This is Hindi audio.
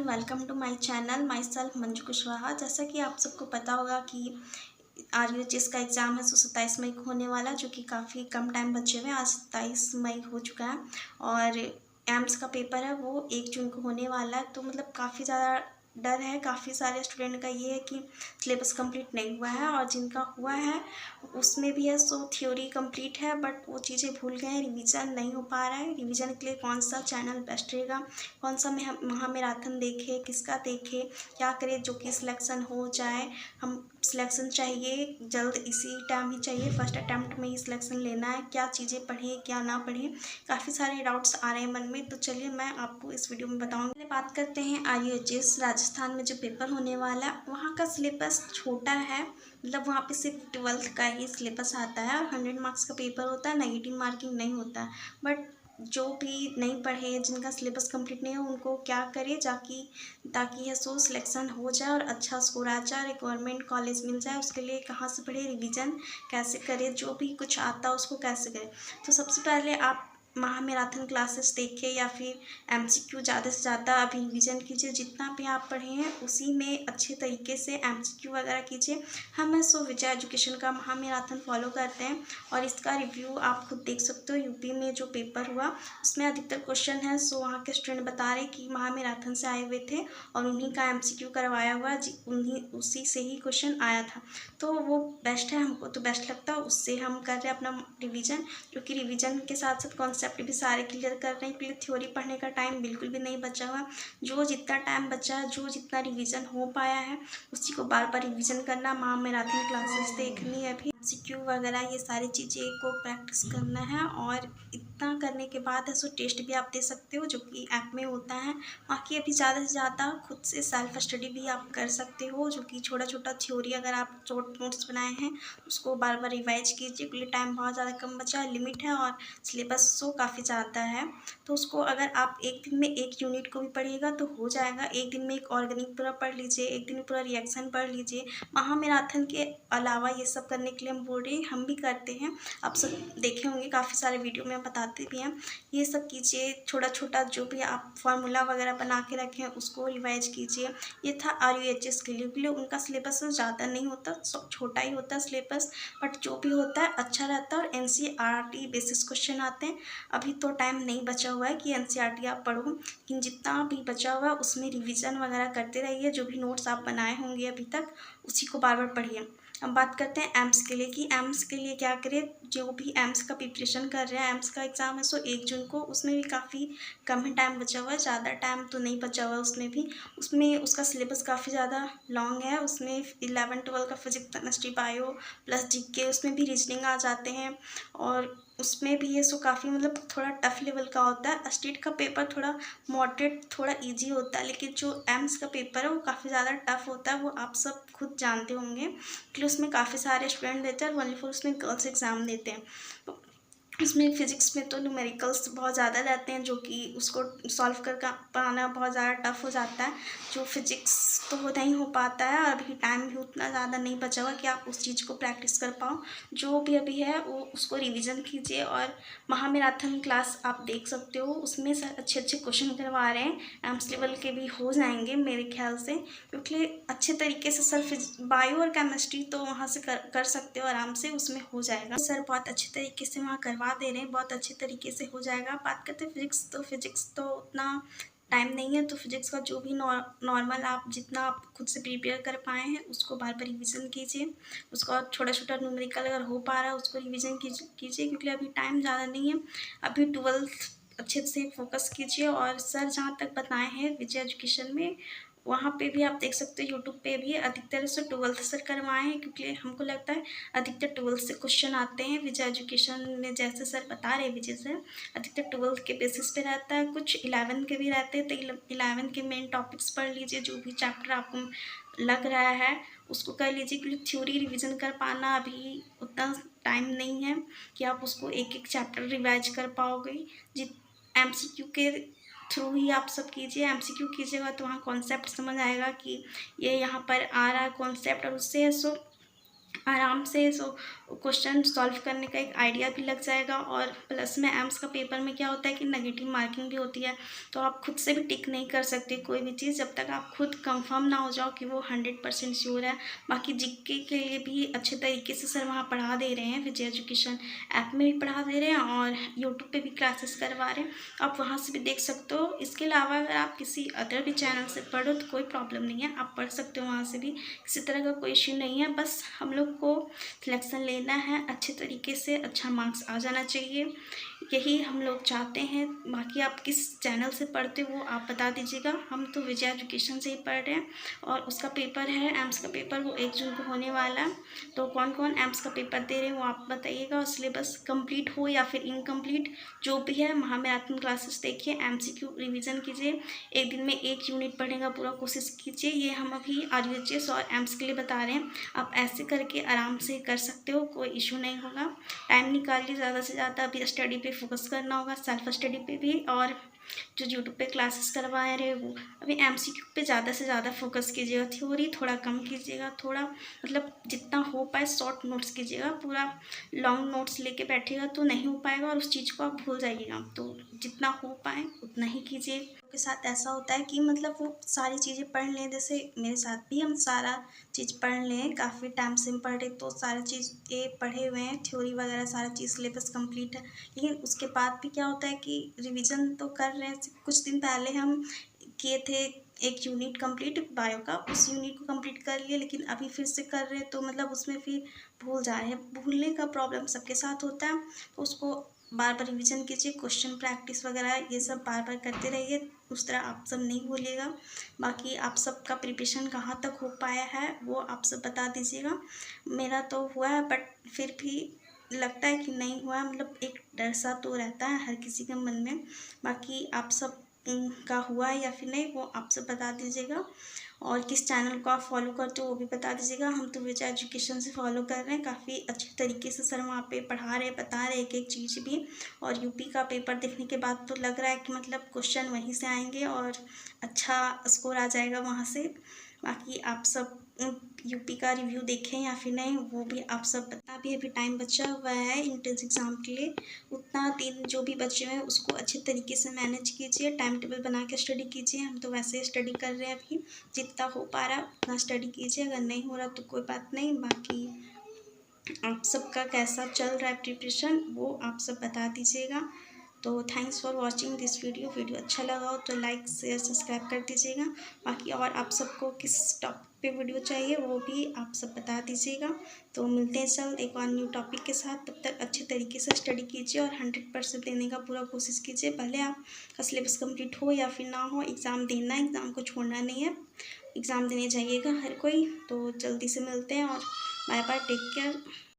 Welcome to my channel myself Manju Kushwaha. जैसा कि आप सबको पता होगा कि RUHS का एग्ज़ाम है 27 मई को होने वाला, जो कि काफ़ी कम टाइम बचे हुए हैं। आज 27 मई हो चुका है और एम्स का पेपर है वो 1 जून को होने वाला है। तो मतलब काफ़ी ज़्यादा डर है काफ़ी सारे स्टूडेंट का, ये है कि सिलेबस कंप्लीट नहीं हुआ है और जिनका हुआ है उसमें भी है सो थ्योरी कंप्लीट है बट वो चीज़ें भूल गए हैं, रिवीजन नहीं हो पा रहा है। रिवीजन के लिए कौन सा चैनल बेस्ट रहेगा, कौन सा महामैराथन देखे, किसका देखे, क्या करें जो कि सिलेक्शन हो जाए। हम सिलेक्शन चाहिए जल्द, इसी टाइम ही चाहिए, फर्स्ट अटैम्प्ट में ही सिलेक्शन लेना है। क्या चीज़ें पढ़ें क्या ना पढ़ें, काफ़ी सारे डाउट्स आ रहे हैं मन में। तो चलिए मैं आपको इस वीडियो में बताऊँगी। पहले बात करते हैं RUHS राजस्थान में जो पेपर होने वाला है, वहाँ का सिलेबस छोटा है। मतलब वहाँ पे सिर्फ 12th का ही सिलेबस आता है और 100 मार्क्स का पेपर होता है, नेगेटिव मार्किंग नहीं होता है। बट जो भी नहीं पढ़े, जिनका सिलेबस कंप्लीट नहीं हो, उनको क्या करे ताकि यह सो सिलेक्शन हो जाए और अच्छा स्कोर आ जाए, गवर्नमेंट कॉलेज मिल जाए। उसके लिए कहाँ से पढ़े, रिवीजन कैसे करे, जो भी कुछ आता है उसको कैसे करे। तो सबसे पहले आप महामैराथन क्लासेस देखिए या फिर MCQ ज़्यादा से ज़्यादा अभी रिवीजन कीजिए। जितना भी आप पढ़े हैं उसी में अच्छे तरीके से MCQ वगैरह कीजिए। हम विजय एजुकेशन का महामैराथन फॉलो करते हैं और इसका रिव्यू आप खुद देख सकते हो। यूपी में जो पेपर हुआ उसमें अधिकतर क्वेश्चन है सो वहाँ के स्टूडेंट बता रहे कि महामैराथन से आए हुए थे और उन्हीं का MCQ करवाया हुआ, उसी से ही क्वेश्चन आया था। तो वो बेस्ट है, हमको तो बेस्ट लगता है, उससे हम कर रहे हैं अपना रिवीजन। क्योंकि रिवीजन के साथ साथ कॉन्सेप्ट भी सारे क्लियर कर रहे हैं, क्योंकि थ्योरी पढ़ने का टाइम बिल्कुल भी नहीं बचा हुआ। जो जितना टाइम बचा है, जो जितना रिवीजन हो पाया है, उसी को बार बार रिवीजन करना, महामैराथन क्लासेस देखनी है, अभी MCQ वगैरह ये सारी चीज़ें को प्रैक्टिस करना है। और इतना करने के बाद है सो टेस्ट भी आप दे सकते हो, जो कि ऐप में होता है। बाकी अभी ज़्यादा से ज़्यादा खुद से सेल्फ स्टडी भी आप कर सकते हो, जो कि छोटा छोटा थ्योरी अगर आप शॉर्ट नोट्स बनाए हैं उसको बार बार रिवाइज कीजिए, क्योंकि टाइम बहुत ज़्यादा कम बचा है, लिमिट है और सिलेबस सो काफ़ी ज़्यादा है। तो उसको अगर आप एक दिन में एक यूनिट को भी पढ़िएगा तो हो जाएगा। एक दिन में एक ऑर्गेनिक पूरा पढ़ लीजिए, एक दिन में पूरा रिएक्शन पढ़ लीजिए। महामैराथन के अलावा ये सब करने के लिए हम बोल रहे हैं, हम भी करते हैं, आप सब देखे होंगे, काफ़ी सारे वीडियो में बताते भी हैं। ये सब कीजिए, छोटा छोटा जो भी आप फार्मूला वगैरह बना के रखें उसको रिवाइज कीजिए। ये था RUHS के लिए उनका सिलेबस ज़्यादा नहीं होता, छोटा ही होता है सिलेबस, बट जो भी होता है अच्छा रहता है और NCERT बेसिस क्वेश्चन आते हैं। अभी तो टाइम नहीं बचा हुआ है कि NCERT आप पढ़ो, लेकिन जितना भी बचा हुआ है उसमें रिवीजन वगैरह करते रहिए। जो भी नोट्स आप बनाए होंगे अभी तक उसी को बार बार पढ़िए। अब बात करते हैं एम्स के लिए कि एम्स के लिए क्या करें। जो भी एम्स का प्रिपरेशन कर रहे हैं, एम्स का एग्ज़ाम है सो 1 जून को, उसमें भी काफ़ी कम ही टाइम बचा हुआ है, ज़्यादा टाइम तो नहीं बचा हुआ है। उसमें उसका सिलेबस काफ़ी ज़्यादा लॉन्ग है। उसमें 11-12 का physics chemistry bio plus GK, उसमें भी रीजनिंग आ जाते हैं और उसमें भी ये सो काफ़ी मतलब थोड़ा टफ लेवल का होता है। स्टेट का पेपर थोड़ा मॉडरेट, थोड़ा इजी होता है, लेकिन जो एम्स का पेपर है वो काफ़ी ज़्यादा टफ होता है, वो आप सब खुद जानते होंगे, क्योंकि उसमें काफ़ी सारे स्टूडेंट देते हैं और ओनली फॉर उसमें गर्ल्स एग्ज़ाम देते हैं। तो इसमें फिज़िक्स में तो न्यूमेरिकल्स बहुत ज़्यादा रहते हैं, जो कि उसको सॉल्व कर पाना बहुत ज़्यादा टफ हो जाता है। जो फिज़िक्स तो नहीं हो पाता है, अभी टाइम भी उतना ज़्यादा नहीं बचा हुआ कि आप उस चीज़ को प्रैक्टिस कर पाओ। जो भी अभी है वो उसको रिवीजन कीजिए और महामैराथन क्लास आप देख सकते हो, उसमें से अच्छे अच्छे क्वेश्चन करवा रहे हैं। एम्स लेवल के भी हो जाएंगे मेरे ख्याल से, क्योंकि अच्छे तरीके से सर बायो और केमिस्ट्री तो वहाँ से कर सकते हो आराम से, उसमें हो जाएगा। सर बहुत अच्छे तरीके से वहाँ करवा दे रहे हैं, बहुत अच्छे तरीके से हो जाएगा। बात करते हैं फिजिक्स तो उतना टाइम नहीं है, तो फिजिक्स का जो भी नॉर्मल आप जितना आप खुद से प्रिपेयर कर पाए हैं उसको बार बार रिवीजन कीजिए। उसका छोटा छोटा न्यूमेरिकल अगर हो पा रहा है उसको रिवीजन कीजिए, क्योंकि अभी टाइम ज़्यादा नहीं है। अभी 12th अच्छे से फोकस कीजिए। और सर जहाँ तक बताए हैं विजय एजुकेशन में, वहाँ पे भी आप देख सकते हो, यूट्यूब पे भी अधिकतर से 12th से करवाए हैं, क्योंकि हमको लगता है अधिकतर 12th से क्वेश्चन आते हैं विजय एजुकेशन में। जैसे सर बता रहे विजय सर, अधिकतर 12th के बेसिस पे रहता है, कुछ 11 के भी रहते हैं। तो 11 के मेन टॉपिक्स पढ़ लीजिए, जो भी चैप्टर आपको लग रहा है उसको कर लीजिए, क्योंकि थ्योरी रिविज़न कर पाना अभी उतना टाइम नहीं है कि आप उसको एक एक चैप्टर रिवाइज कर पाओगे। MCQ के थ्रू ही आप सब कीजिए। MCQ कीजिएगा तो वहाँ कॉन्सेप्ट समझ आएगा कि ये यहाँ पर आ रहा है कॉन्सेप्ट, और उससे सो आराम से क्वेश्चन सॉल्व करने का एक आइडिया भी लग जाएगा। और प्लस में एम्स का पेपर में क्या होता है कि नेगेटिव मार्किंग भी होती है, तो आप खुद से भी टिक नहीं कर सकते कोई भी चीज़ जब तक आप खुद कंफर्म ना हो जाओ कि वो 100% श्योर है। बाकी जीके के लिए भी अच्छे तरीके से सर वहाँ पढ़ा दे रहे हैं, विजय एजुकेशन ऐप में भी पढ़ा दे रहे हैं और यूट्यूब पे भी क्लासेस करवा रहे हैं, आप वहाँ से भी देख सकते हो। इसके अलावा अगर आप किसी अदर भी चैनल से पढ़ो तो कोई प्रॉब्लम नहीं है, आप पढ़ सकते हो वहाँ से भी, किसी तरह का कोई इश्यू नहीं है। बस हम लोग को सिलेक्शन लेना है अच्छे तरीके से, अच्छा मार्क्स आ जाना चाहिए, यही हम लोग चाहते हैं। बाकी आप किस चैनल से पढ़ते हो वो आप बता दीजिएगा। हम तो विजय एजुकेशन से ही पढ़ रहे हैं और उसका पेपर है एम्स का पेपर, वो 1 जून को होने वाला है। तो कौन कौन एम्स का पेपर दे रहे हैं वो आप बताइएगा, और सिलेबस कंप्लीट हो या फिर इनकम्प्लीट जो भी है, महामैराथन क्लासेस देखिए, MCQ रिवीजन कीजिए, एक दिन में 1 यूनिट पढ़ने का पूरा कोशिश कीजिए। ये हम अभी RUHS और एम्स के लिए बता रहे हैं, आप ऐसे करके आराम से कर सकते हो, कोई इशू नहीं होगा। टाइम निकालिए ज़्यादा से ज़्यादा, अभी स्टडी पे फोकस करना होगा, सेल्फ स्टडी पे भी, और जो यूट्यूब पे क्लासेस करवा रहे वो अभी MCQ पे ज़्यादा से ज़्यादा फोकस कीजिएगा, थ्योरी थोड़ा कम कीजिएगा, थोड़ा मतलब जितना हो पाए शॉर्ट नोट्स कीजिएगा, पूरा लॉन्ग नोट्स लेके बैठिएगा तो नहीं हो पाएगा और उस चीज़ को आप भूल जाइएगा। तो जितना हो पाए उतना ही कीजिए। के साथ ऐसा होता है कि मतलब वो सारी चीज़ें पढ़ लें, जैसे मेरे साथ भी हम सारा चीज़ पढ़ लें, काफ़ी टाइम से हम पढ़ रहे तो सारा चीज़ ये पढ़े हुए हैं, थ्योरी वगैरह सारा चीज़ सिलेबस कंप्लीट है। लेकिन उसके बाद भी क्या होता है कि रिवीजन तो कर रहे हैं, कुछ दिन पहले हम किए थे 1 यूनिट कंप्लीट बायो का, उस यूनिट को कंप्लीट कर लिए, लेकिन अभी फिर से कर रहे हैं तो मतलब उसमें फिर भूल जा रहे हैं। भूलने का प्रॉब्लम सबके साथ होता है, तो उसको बार बार रिवीजन कीजिए, क्वेश्चन प्रैक्टिस वगैरह ये सब बार बार करते रहिए, उस तरह आप सब नहीं भूलिएगा। बाकी आप सबका प्रिपरेशन कहाँ तक हो पाया है वो आप सब बता दीजिएगा। मेरा तो हुआ है बट फिर भी लगता है कि नहीं हुआ है, मतलब एक डर सा तो रहता है हर किसी के मन में। बाकी आप सब का हुआ है या फिर नहीं वो आप सब बता दीजिएगा, और किस चैनल को आप फॉलो करते हो वो भी बता दीजिएगा। हम तो विजय एजुकेशन से फॉलो कर रहे हैं, काफ़ी अच्छे तरीके से सर वहाँ पे पढ़ा रहे बता रहे एक एक चीज़ भी, और यूपी का पेपर देखने के बाद तो लग रहा है कि मतलब क्वेश्चन वहीं से आएंगे और अच्छा स्कोर आ जाएगा वहाँ से। बाकी आप सब यूपी का रिव्यू देखें या फिर नहीं वो भी आप सब बता। अभी टाइम बचा हुआ है एंट्रेंस एग्ज़ाम के लिए, उतना दिन जो भी बचे हुए हैं उसको अच्छे तरीके से मैनेज कीजिए, टाइम टेबल बना के स्टडी कीजिए। हम तो वैसे ही स्टडी कर रहे हैं, अभी जितना हो पा रहा है उतना स्टडी कीजिए, अगर नहीं हो रहा तो कोई बात नहीं। बाकी आप सबका कैसा चल रहा है प्रिपरेशन वो आप सब बता दीजिएगा। तो thanks for watching this video अच्छा लगा हो तो लाइक शेयर सब्सक्राइब कर दीजिएगा। बाकी और आप सबको किस टॉपिक पे वीडियो चाहिए वो भी आप सब बता दीजिएगा। तो मिलते हैं जल्द एक और न्यू टॉपिक के साथ, तब तक अच्छे तरीके से स्टडी कीजिए और 100% देने का पूरा कोशिश कीजिए, भले आपका सिलेबस कंप्लीट हो या फिर ना हो, एग्ज़ाम देना है, एग्ज़ाम को छोड़ना नहीं है, एग्ज़ाम देने जाइएगा हर कोई। तो जल्दी से मिलते हैं और बाय बाय, टेक केयर।